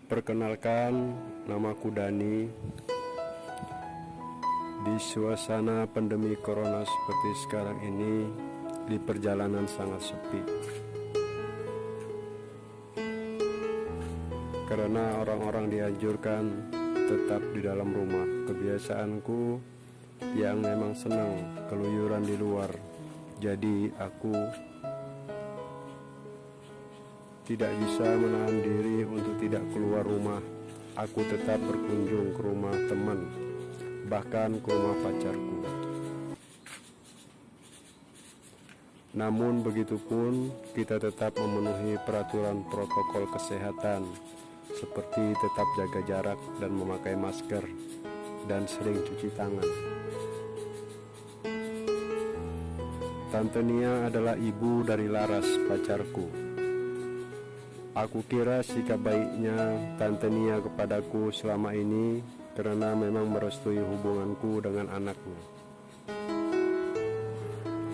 Perkenalkan, namaku Dani. Di suasana pandemi corona seperti sekarang ini, di perjalanan sangat sepi. Karena orang-orang dianjurkan tetap di dalam rumah. Kebiasaanku yang memang senang keluyuran di luar. Jadi aku tidak bisa menahan diri untuk tidak keluar rumah. Aku tetap berkunjung ke rumah teman, bahkan ke rumah pacarku. Namun begitupun kita tetap memenuhi peraturan protokol kesehatan, seperti tetap jaga jarak dan memakai masker dan sering cuci tangan. Tante Nia adalah ibu dari Laras, pacarku. Aku kira sikap baiknya Tante Nia kepadaku selama ini karena memang merestui hubunganku dengan anaknya.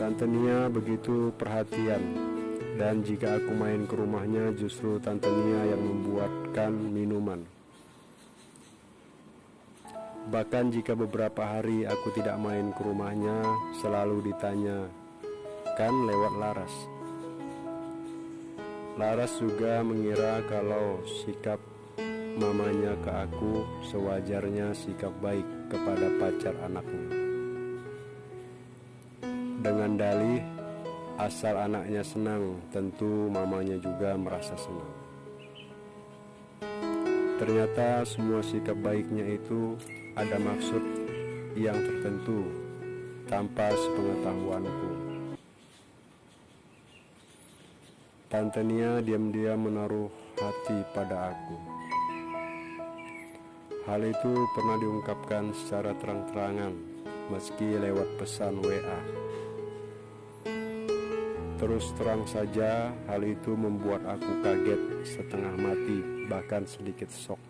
Tante Nia begitu perhatian, dan jika aku main ke rumahnya justru Tante Nia yang membuatkan minuman. Bahkan jika beberapa hari aku tidak main ke rumahnya, selalu ditanya, kan lewat Laras. Laras juga mengira kalau sikap mamanya ke aku sewajarnya sikap baik kepada pacar anaknya. Dengan dalih, asal anaknya senang, tentu mamanya juga merasa senang. Ternyata semua sikap baiknya itu ada maksud yang tertentu tanpa sepengetahuanku. Tante Nia diam-diam menaruh hati pada aku. Hal itu pernah diungkapkan secara terang-terangan, meski lewat pesan WA. Terus terang saja, hal itu membuat aku kaget setengah mati, bahkan sedikit shock.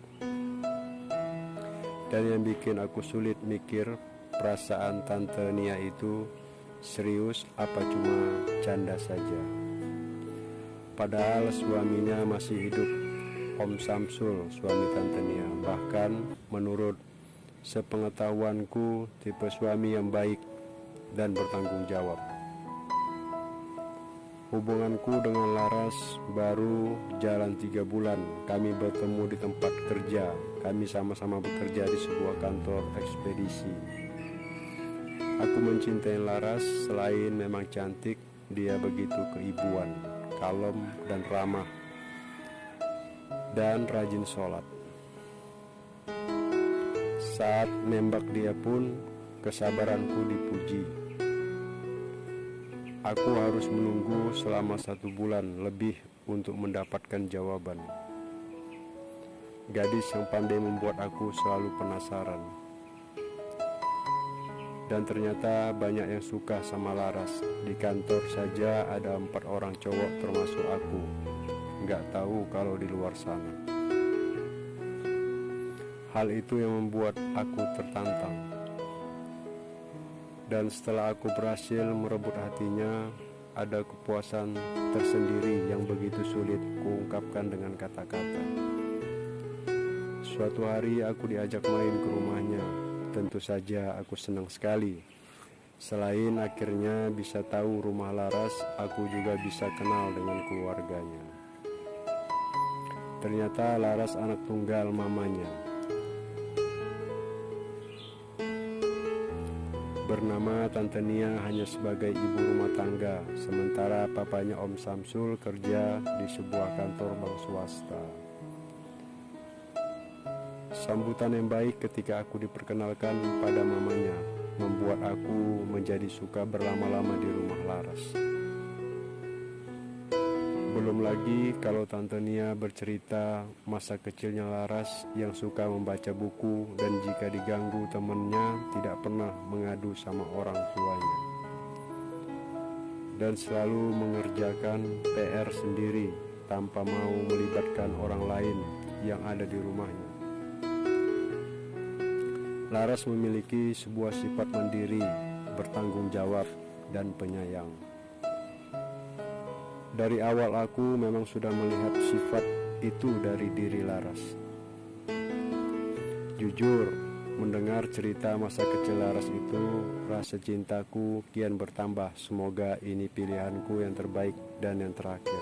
Dan yang bikin aku sulit mikir, perasaan Tante Nia itu serius apa cuma canda saja. Padahal suaminya masih hidup, Om Samsul, suami Tante Nia. Bahkan menurut sepengetahuanku, tipe suami yang baik dan bertanggung jawab. Hubunganku dengan Laras baru jalan 3 bulan. Kami bertemu di tempat kerja. Kami sama-sama bekerja di sebuah kantor ekspedisi. Aku mencintai Laras, selain memang cantik, dia begitu keibuan, kalem dan ramah, dan rajin sholat. Saat nembak dia pun kesabaranku dipuji. Aku harus menunggu selama 1 bulan lebih untuk mendapatkan jawaban. Gadis yang pandai membuat aku selalu penasaran. Dan ternyata banyak yang suka sama Laras. Di kantor saja ada 4 orang cowok termasuk aku. Nggak tahu kalau di luar sana. Hal itu yang membuat aku tertantang. Dan setelah aku berhasil merebut hatinya, ada kepuasan tersendiri yang begitu sulit kuungkapkan dengan kata-kata. Suatu hari aku diajak main ke rumahnya. Tentu saja aku senang sekali. Selain akhirnya bisa tahu rumah Laras, aku juga bisa kenal dengan keluarganya. Ternyata Laras anak tunggal mamanya. Bernama Tante Nia hanya sebagai ibu rumah tangga, sementara papanya Om Samsul kerja di sebuah kantor bank swasta. Sambutan yang baik ketika aku diperkenalkan pada mamanya membuat aku menjadi suka berlama-lama di rumah Laras. Belum lagi kalau Tante Nia bercerita masa kecilnya Laras yang suka membaca buku dan jika diganggu temannya tidak pernah mengadu sama orang tuanya. Dan selalu mengerjakan PR sendiri tanpa mau melibatkan orang lain yang ada di rumahnya. Laras memiliki sebuah sifat mandiri, bertanggung jawab, dan penyayang. Dari awal aku memang sudah melihat sifat itu dari diri Laras. Jujur, mendengar cerita masa kecil Laras itu, rasa cintaku kian bertambah. Semoga ini pilihanku yang terbaik dan yang terakhir.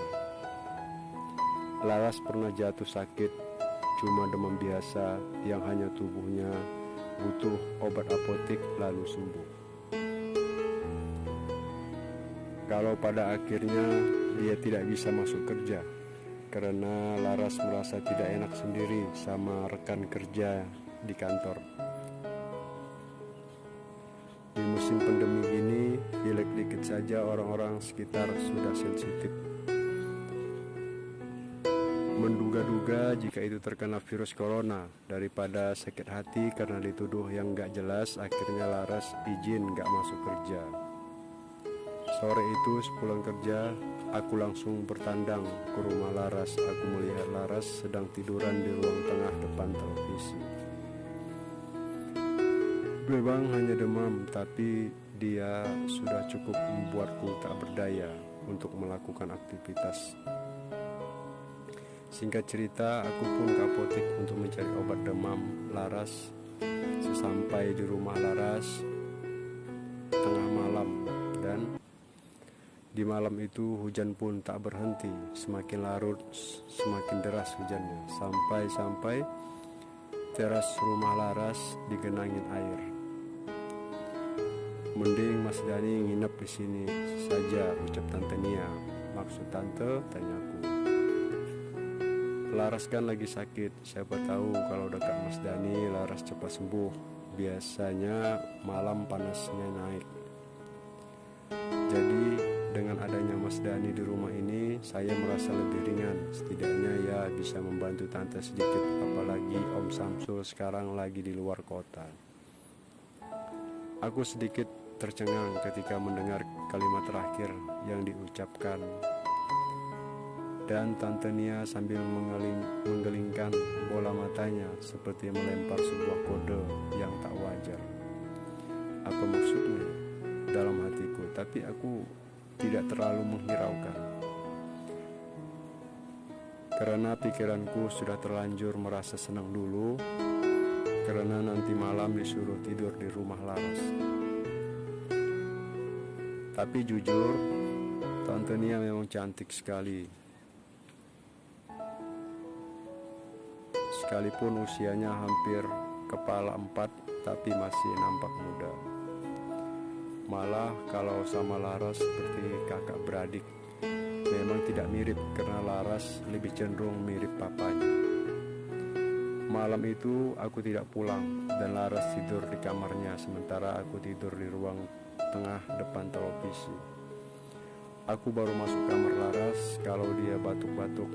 Laras pernah jatuh sakit, cuma demam biasa yang hanya tubuhnya butuh obat apotik lalu sembuh. Kalau pada akhirnya dia tidak bisa masuk kerja karena Laras merasa tidak enak sendiri sama rekan kerja di kantor. Di musim pandemi ini, dikit saja orang-orang sekitar sudah sensitif. Menduga-duga jika itu terkena virus corona, daripada sakit hati karena dituduh yang gak jelas, akhirnya Laras izin gak masuk kerja. Sore itu sepulang kerja, aku langsung bertandang ke rumah Laras. Aku melihat Laras sedang tiduran di ruang tengah depan televisi. Memang hanya demam, tapi dia sudah cukup membuatku tak berdaya untuk melakukan aktivitas. Singkat cerita, aku pun ke apotek untuk mencari obat demam Laras. Sesampai di rumah Laras, tengah malam, dan di malam itu hujan pun tak berhenti. Semakin larut, semakin deras hujannya. Sampai teras rumah Laras digenangin air. Mending Mas Dani nginep di sini saja, ucap Tante Nia. Maksud Tante, tanyaku. Laras kan lagi sakit, siapa tahu kalau dekat Mas Dani Laras cepat sembuh. Biasanya malam panasnya naik. Jadi dengan adanya Mas Dani di rumah ini, saya merasa lebih ringan. Setidaknya ya bisa membantu Tante sedikit, apalagi Om Samsul sekarang lagi di luar kota. Aku sedikit tercengang ketika mendengar kalimat terakhir yang diucapkan. Dan Tante Nia sambil menggelingkan bola matanya seperti melempar sebuah kode yang tak wajar. Apa maksudnya? Dalam hatiku, tapi aku tidak terlalu menghiraukan. Karena pikiranku sudah terlanjur merasa senang dulu, karena nanti malam disuruh tidur di rumah Laras. Tapi jujur, Tante Nia memang cantik sekali. Sekalipun usianya hampir kepala 4, tapi masih nampak muda. Malah kalau sama Laras seperti kakak beradik. Memang tidak mirip karena Laras lebih cenderung mirip papanya. Malam itu aku tidak pulang dan Laras tidur di kamarnya, sementara aku tidur di ruang tengah depan televisi. Aku baru masuk kamar Laras kalau dia batuk-batuk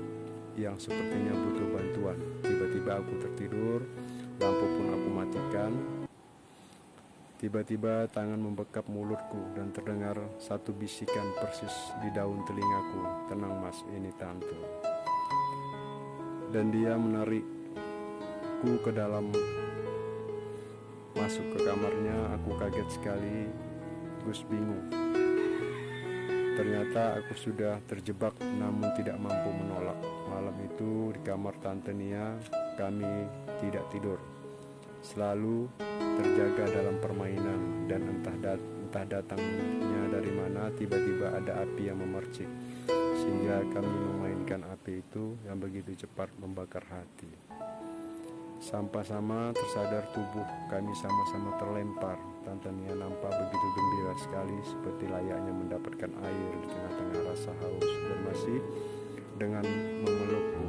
yang sepertinya butuh bantuan. Tiba-tiba aku tertidur, lampu pun aku matikan. Tiba-tiba tangan membekap mulutku dan terdengar satu bisikan persis di daun telingaku. Tenang Mas, ini Tante. Dan dia menarikku ke dalam. Masuk ke kamarnya, aku kaget sekali, Gus bingung. Ternyata aku sudah terjebak namun tidak mampu menolak. Malam itu di kamar Tante Nia kami tidak tidur. Selalu terjaga dalam permainan dan entah datangnya dari mana, tiba-tiba ada api yang memercik. Sehingga kami memainkan api itu yang begitu cepat membakar hati. Sama-sama tersadar tubuh kami sama-sama terlempar. Tante Nia nampak begitu gembira sekali, seperti layaknya mendapatkan air di tengah-tengah rasa haus, dan masih dengan memelukku.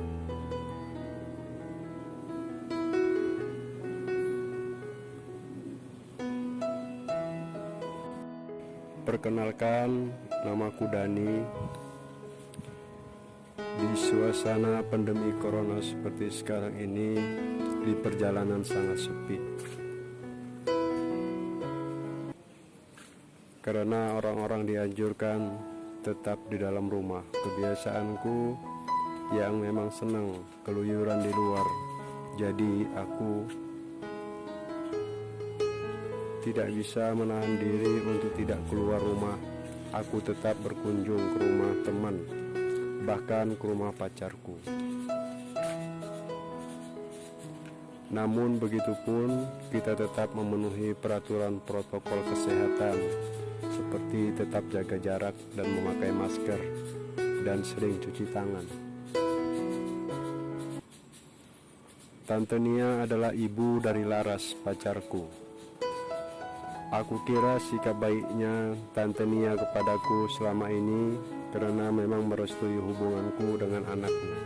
Perkenalkan, namaku Dani. Di suasana pandemi corona seperti sekarang ini, di perjalanan sangat sepi. Karena orang-orang dianjurkan tetap di dalam rumah. Kebiasaanku yang memang senang keluyuran di luar, jadi aku tidak bisa menahan diri untuk tidak keluar rumah. Aku tetap berkunjung ke rumah teman, bahkan ke rumah pacarku. Namun begitupun kita tetap memenuhi peraturan protokol kesehatan seperti tetap jaga jarak dan memakai masker dan sering cuci tangan. Tante Nia adalah ibu dari Laras, pacarku. Aku kira sikap baiknya Tante Nia kepadaku selama ini karena memang merestui hubunganku dengan anaknya.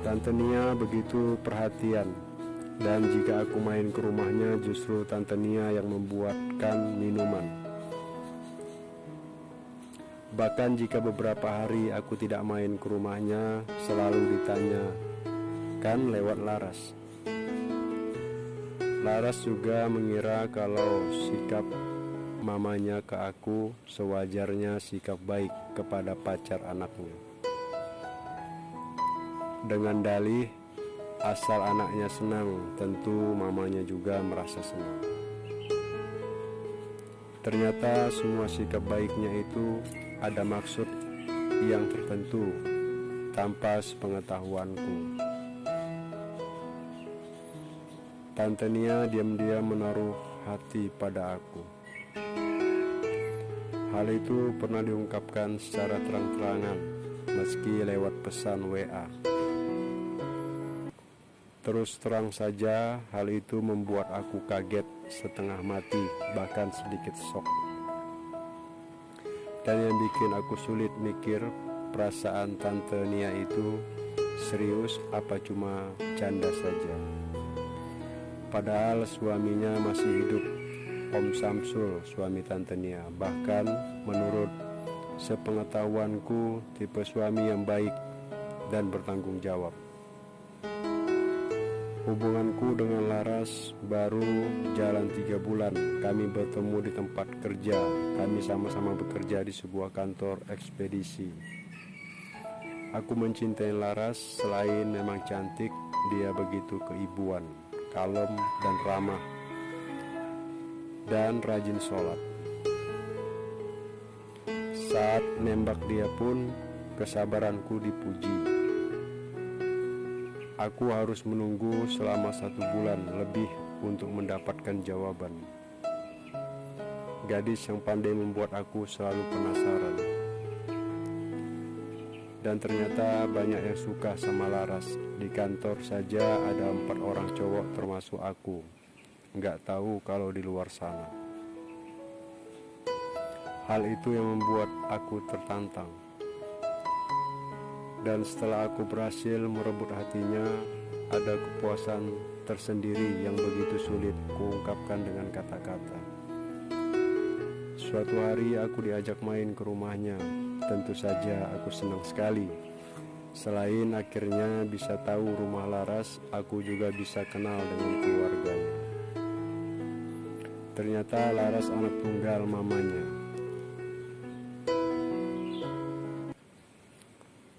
Tante Nia begitu perhatian, dan jika aku main ke rumahnya justru Tante Nia yang membuatkan minuman. Bahkan jika beberapa hari aku tidak main ke rumahnya, selalu ditanya kan lewat Laras. Laras juga mengira kalau sikap mamanya ke aku sewajarnya sikap baik kepada pacar anaknya. Dengan dalih, asal anaknya senang, tentu mamanya juga merasa senang. Ternyata semua sikap baiknya itu ada maksud yang tertentu tanpa sepengetahuanku. Tante Nia diam-diam menaruh hati pada aku. Hal itu pernah diungkapkan secara terang-terangan, meski lewat pesan WA. Terus terang saja, hal itu membuat aku kaget setengah mati, bahkan sedikit shock. Dan yang bikin aku sulit mikir, perasaan Tante Nia itu serius apa cuma canda saja. Padahal suaminya masih hidup, Om Samsul, suami Tante Nia. Bahkan menurut sepengetahuanku, tipe suami yang baik dan bertanggung jawab. Hubunganku dengan Laras baru jalan 3 bulan. Kami bertemu di tempat kerja. Kami sama-sama bekerja di sebuah kantor ekspedisi. Aku mencintai Laras. Selain memang cantik, dia begitu keibuan, kalem dan ramah, dan rajin sholat. Saat nembak dia pun kesabaranku dipuji. Aku harus menunggu selama 1 bulan lebih untuk mendapatkan jawaban. Gadis yang pandai membuat aku selalu penasaran. Dan ternyata banyak yang suka sama Laras. Di kantor saja ada 4 orang cowok termasuk aku. Nggak tahu kalau di luar sana. Hal itu yang membuat aku tertantang. Dan setelah aku berhasil merebut hatinya, ada kepuasan tersendiri yang begitu sulit kuungkapkan dengan kata-kata. Suatu hari aku diajak main ke rumahnya. Tentu saja aku senang sekali. Selain akhirnya bisa tahu rumah Laras, aku juga bisa kenal dengan keluarganya. Ternyata Laras anak tunggal mamanya.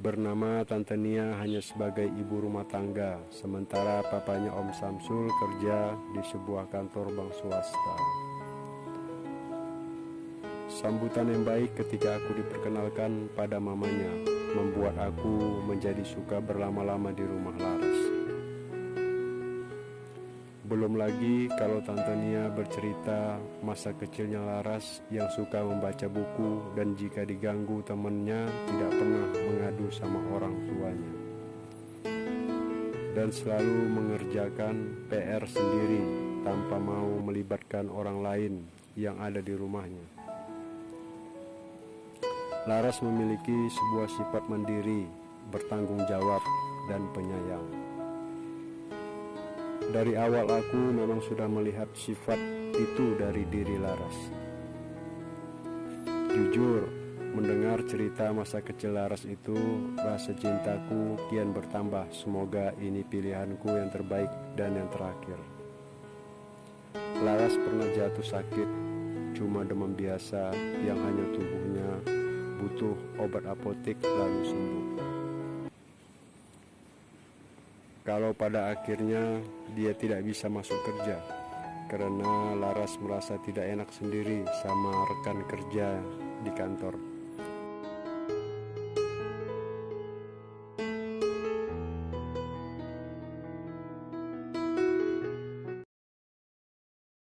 Bernama Tante Nia hanya sebagai ibu rumah tangga, sementara papanya Om Samsul kerja di sebuah kantor bank swasta. Sambutan yang baik ketika aku diperkenalkan pada mamanya membuat aku menjadi suka berlama-lama di rumah Laras. Belum lagi kalau Tante Nia bercerita masa kecilnya Laras yang suka membaca buku dan jika diganggu temannya tidak pernah mengadu sama orang tuanya. Dan selalu mengerjakan PR sendiri tanpa mau melibatkan orang lain yang ada di rumahnya. Laras memiliki sebuah sifat mandiri, bertanggung jawab, dan penyayang. Dari awal aku memang sudah melihat sifat itu dari diri Laras. Jujur, mendengar cerita masa kecil Laras itu, rasa cintaku kian bertambah. Semoga ini pilihanku yang terbaik dan yang terakhir. Laras pernah jatuh sakit, cuma demam biasa yang hanya tubuhnya butuh obat apotik lalu sembuh. Kalau pada akhirnya dia tidak bisa masuk kerja karena Laras merasa tidak enak sendiri sama rekan kerja di kantor.